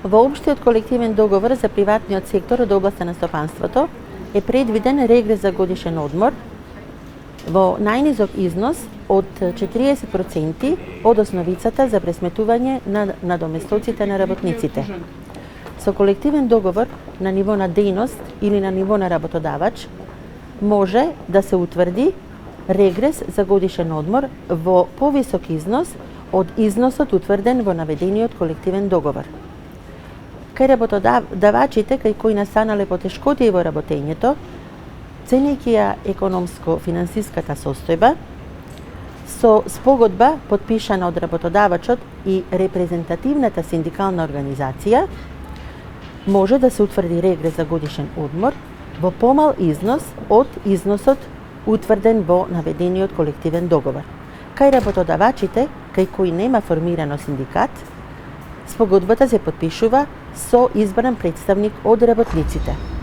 Во општиот колективен договор за приватниот сектор од областа на стопанството е предвиден регрес за годишен одмор во најнизок износ од 40% од основицата за пресметување на надоместоците на работниците. Со колективен договор на ниво на дејност или на ниво на работодавач може да се утврди регрес за годишен одмор во повисок износ од износот утврден во наведениот колективен договор. Кај работодавачите кај кои настанале потешкотии во работењето, ценејќи ја економско-финансиската состојба, со спогодба потпишана од работодавачот и репрезентативната синдикална организација, може да се утврди регрес за годишен одмор во помал износ од износот утврден во наведениот колективен договор. Кај работодавачите кај кои нема формирано синдикат, спогодбата се потпишува со избран представник од работниците.